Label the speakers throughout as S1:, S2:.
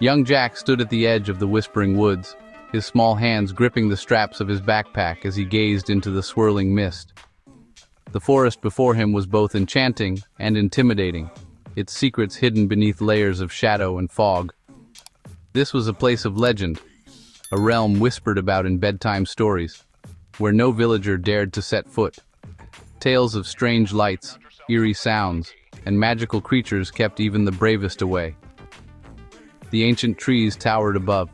S1: Young Jack stood at the edge of the whispering woods, his small hands gripping the straps of his backpack as he gazed into the swirling mist. The forest before him was both enchanting and intimidating, its secrets hidden beneath layers of shadow and fog. This was a place of legend, a realm whispered about in bedtime stories, where no villager dared to set foot. Tales of strange lights, eerie sounds, and magical creatures kept even the bravest away. The ancient trees towered above,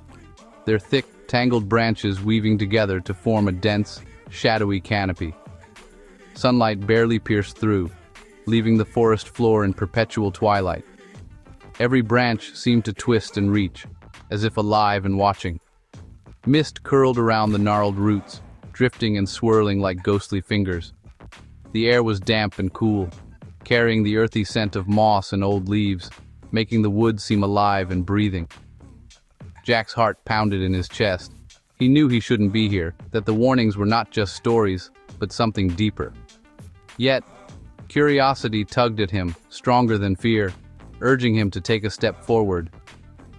S1: their thick, tangled branches weaving together to form a dense, shadowy canopy. Sunlight barely pierced through, leaving the forest floor in perpetual twilight. Every branch seemed to twist and reach, as if alive and watching. Mist curled around the gnarled roots, drifting and swirling like ghostly fingers. The air was damp and cool, carrying the earthy scent of moss and old leaves, making the woods seem alive and breathing. Jack's heart pounded in his chest. He knew he shouldn't be here, that the warnings were not just stories, but something deeper. Yet, curiosity tugged at him, stronger than fear, urging him to take a step forward.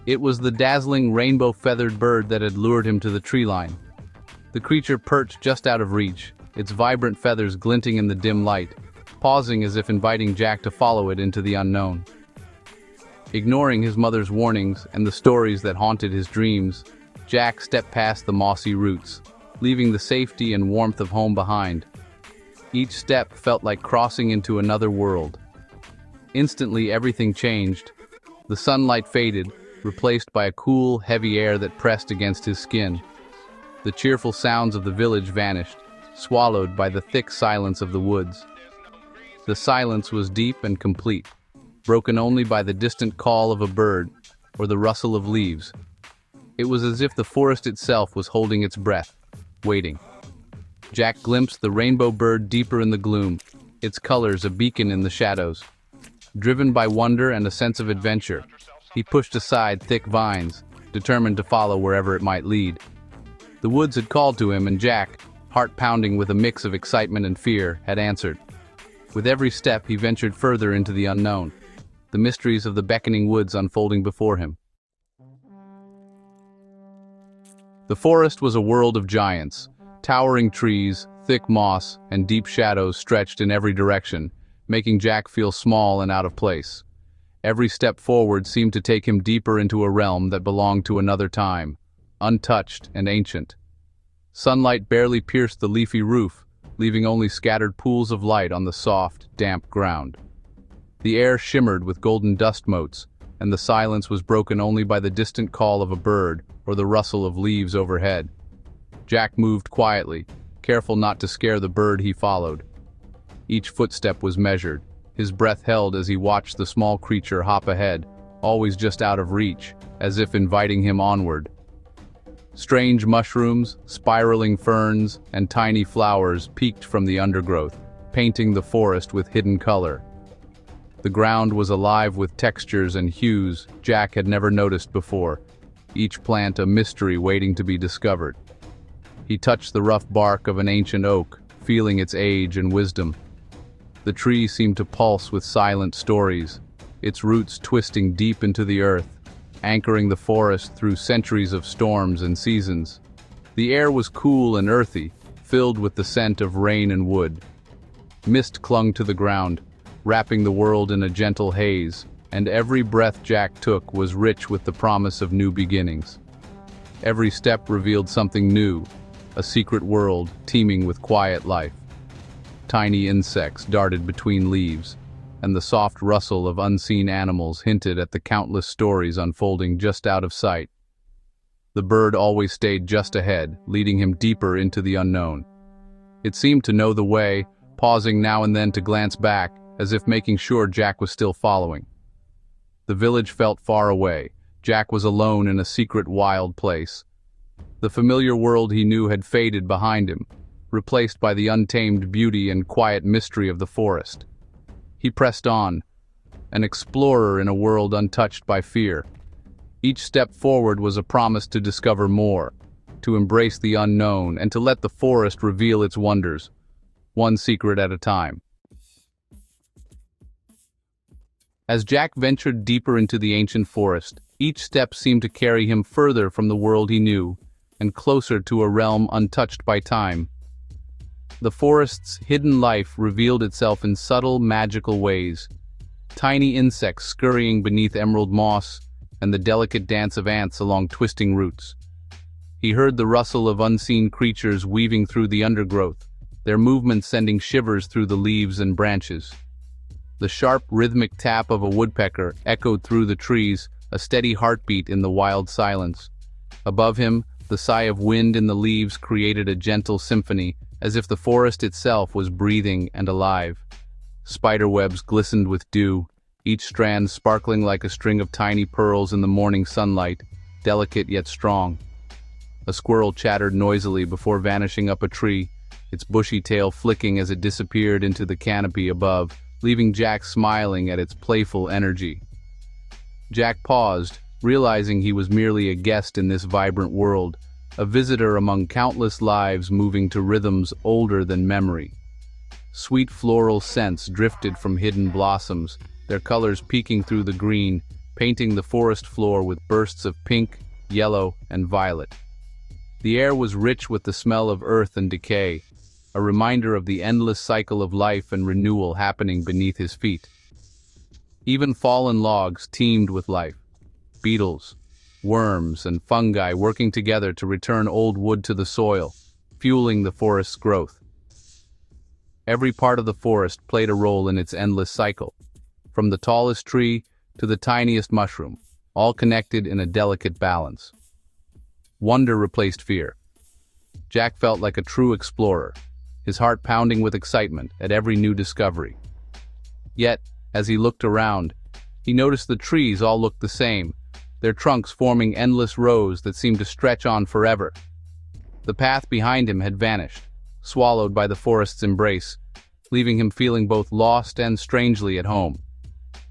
S1: It was the dazzling rainbow-feathered bird that had lured him to the tree line. The creature perched just out of reach, its vibrant feathers glinting in the dim light, pausing as if inviting Jack to follow it into the unknown. Ignoring his mother's warnings and the stories that haunted his dreams, Jack stepped past the mossy roots, leaving the safety and warmth of home behind. Each step felt like crossing into another world. Instantly, everything changed. The sunlight faded, replaced by a cool, heavy air that pressed against his skin. The cheerful sounds of the village vanished, swallowed by the thick silence of the woods. The silence was deep and complete, broken only by the distant call of a bird or the rustle of leaves. It was as if the forest itself was holding its breath, waiting. Jack glimpsed the rainbow bird deeper in the gloom, its colors a beacon in the shadows. Driven by wonder and a sense of adventure, he pushed aside thick vines, determined to follow wherever it might lead. The woods had called to him, and Jack, heart pounding with a mix of excitement and fear, had answered. With every step he ventured further into the unknown, the mysteries of the beckoning woods unfolding before him. The forest was a world of giants. Towering trees, thick moss, and deep shadows stretched in every direction, making Jack feel small and out of place. Every step forward seemed to take him deeper into a realm that belonged to another time, untouched and ancient. Sunlight barely pierced the leafy roof, leaving only scattered pools of light on the soft, damp ground. The air shimmered with golden dust motes, and the silence was broken only by the distant call of a bird or the rustle of leaves overhead. Jack moved quietly, careful not to scare the bird he followed. Each footstep was measured, his breath held as he watched the small creature hop ahead, always just out of reach, as if inviting him onward. Strange mushrooms, spiraling ferns, and tiny flowers peeked from the undergrowth, painting the forest with hidden color. The ground was alive with textures and hues Jack had never noticed before, each plant a mystery waiting to be discovered. He touched the rough bark of an ancient oak, feeling its age and wisdom. The tree seemed to pulse with silent stories, its roots twisting deep into the earth, anchoring the forest through centuries of storms and seasons. The air was cool and earthy, filled with the scent of rain and wood. Mist clung to the ground, wrapping the world in a gentle haze, and every breath Jack took was rich with the promise of new beginnings. Every step revealed something new, a secret world teeming with quiet life. Tiny insects darted between leaves, and the soft rustle of unseen animals hinted at the countless stories unfolding just out of sight. The bird always stayed just ahead, leading him deeper into the unknown. It seemed to know the way, pausing now and then to glance back, as if making sure Jack was still following. The village felt far away. Jack was alone in a secret, wild place. The familiar world he knew had faded behind him, replaced by the untamed beauty and quiet mystery of the forest. He pressed on, an explorer in a world untouched by fear. Each step forward was a promise to discover more, to embrace the unknown, and to let the forest reveal its wonders, one secret at a time. As Jack ventured deeper into the ancient forest, Each step seemed to carry him further from the world he knew, and closer to a realm untouched by time. The forest's hidden life revealed itself in subtle, magical ways. Tiny insects scurrying beneath emerald moss, and the delicate dance of ants along twisting roots. He heard the rustle of unseen creatures weaving through the undergrowth, their movements sending shivers through the leaves and branches. The sharp, rhythmic tap of a woodpecker echoed through the trees, a steady heartbeat in the wild silence. Above him, the sigh of wind in the leaves created a gentle symphony, as if the forest itself was breathing and alive. Spiderwebs glistened with dew, each strand sparkling like a string of tiny pearls in the morning sunlight, delicate yet strong. A squirrel chattered noisily before vanishing up a tree, its bushy tail flicking as it disappeared into the canopy above, leaving Jack smiling at its playful energy. Jack paused, realizing he was merely a guest in this vibrant world, a visitor among countless lives moving to rhythms older than memory. Sweet floral scents drifted from hidden blossoms, their colors peeking through the green, painting the forest floor with bursts of pink, yellow, and violet. The air was rich with the smell of earth and decay, a reminder of the endless cycle of life and renewal happening beneath his feet. Even fallen logs teemed with life. Beetles, worms, and fungi working together to return old wood to the soil, fueling the forest's growth. Every part of the forest played a role in its endless cycle, from the tallest tree to the tiniest mushroom, all connected in a delicate balance. Wonder replaced fear. Jack felt like a true explorer, his heart pounding with excitement at every new discovery. Yet, as he looked around, he noticed the trees all looked the same, their trunks forming endless rows that seemed to stretch on forever. The path behind him had vanished, swallowed by the forest's embrace, leaving him feeling both lost and strangely at home.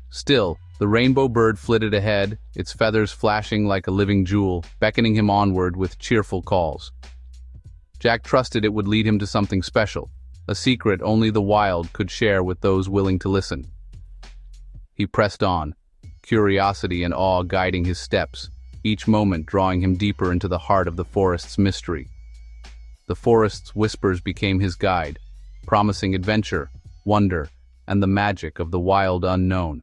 S1: Still, the rainbow bird flitted ahead, its feathers flashing like a living jewel, beckoning him onward with cheerful calls. Jack trusted it would lead him to something special, a secret only the wild could share with those willing to listen. He pressed on, curiosity and awe guiding his steps, each moment drawing him deeper into the heart of the forest's mystery. The forest's whispers became his guide, promising adventure, wonder, and the magic of the wild unknown.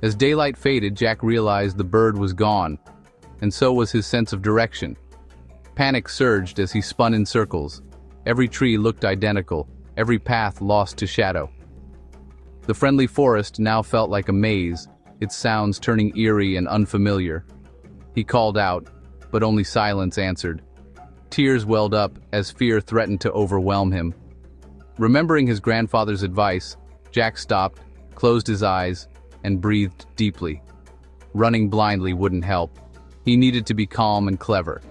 S1: As daylight faded, Jack realized the bird was gone, and so was his sense of direction. Panic surged as he spun in circles. Every tree looked identical, every path lost to shadow. The friendly forest now felt like a maze, its sounds turning eerie and unfamiliar. He called out, but only silence answered. Tears welled up as fear threatened to overwhelm him. Remembering his grandfather's advice, Jack stopped, closed his eyes, and breathed deeply. Running blindly wouldn't help. He needed to be calm and clever.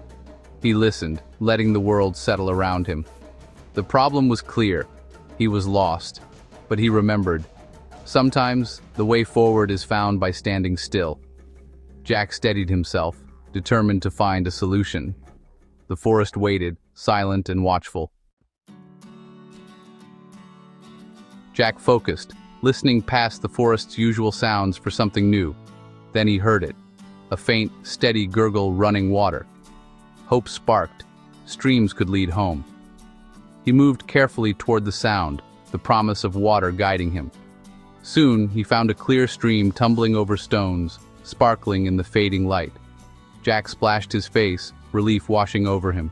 S1: He listened, letting the world settle around him. The problem was clear. He was lost, but he remembered. Sometimes, the way forward is found by standing still. Jack steadied himself, determined to find a solution. The forest waited, silent and watchful. Jack focused, listening past the forest's usual sounds for something new. Then he heard it, a faint, steady gurgle running water. Hope sparked. Streams could lead home. He moved carefully toward the sound, the promise of water guiding him. Soon, he found a clear stream tumbling over stones, sparkling in the fading light. Jack splashed his face, relief washing over him.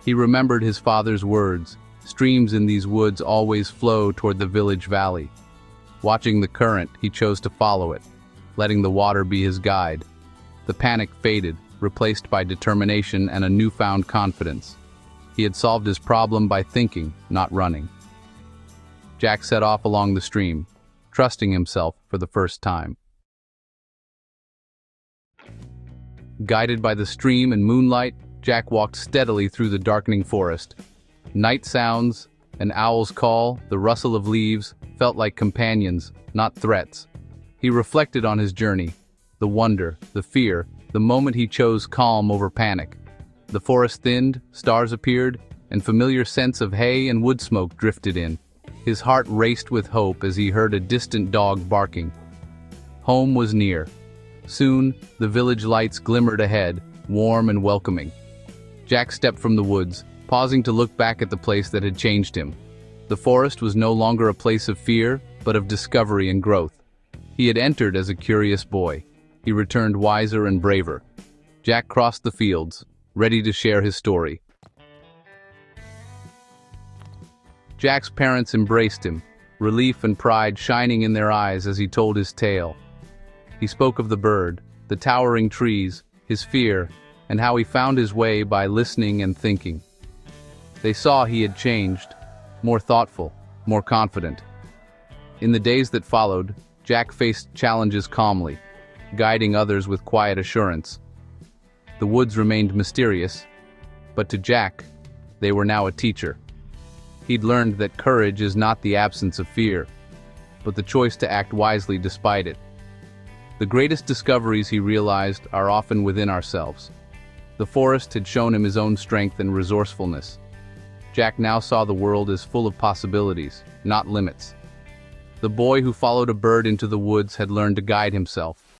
S1: He remembered his father's words, streams in these woods always flow toward the village valley. Watching the current, he chose to follow it, letting the water be his guide. The panic faded, replaced by determination and a newfound confidence. He had solved his problem by thinking, not running. Jack set off along the stream, trusting himself for the first time. Guided by the stream and moonlight, Jack walked steadily through the darkening forest. Night sounds, an owl's call, the rustle of leaves, felt like companions, not threats. He reflected on his journey, the wonder, the fear, the moment he chose calm over panic. The forest thinned, stars appeared, and familiar scents of hay and wood smoke drifted in. His heart raced with hope as he heard a distant dog barking. Home was near. Soon, the village lights glimmered ahead, warm and welcoming. Jack stepped from the woods, pausing to look back at the place that had changed him. The forest was no longer a place of fear, but of discovery and growth. He had entered as a curious boy. He returned wiser and braver. Jack crossed the fields, ready to share his story. Jack's parents embraced him, relief and pride shining in their eyes as he told his tale. He spoke of the bird, the towering trees, his fear, and how he found his way by listening and thinking. They saw he had changed, more thoughtful, more confident. In the days that followed, Jack faced challenges calmly, guiding others with quiet assurance. The woods remained mysterious, but to Jack, they were now a teacher. He'd learned that courage is not the absence of fear, but the choice to act wisely despite it. The greatest discoveries, he realized, are often within ourselves. The forest had shown him his own strength and resourcefulness. Jack now saw the world as full of possibilities, not limits. The boy who followed a bird into the woods had learned to guide himself,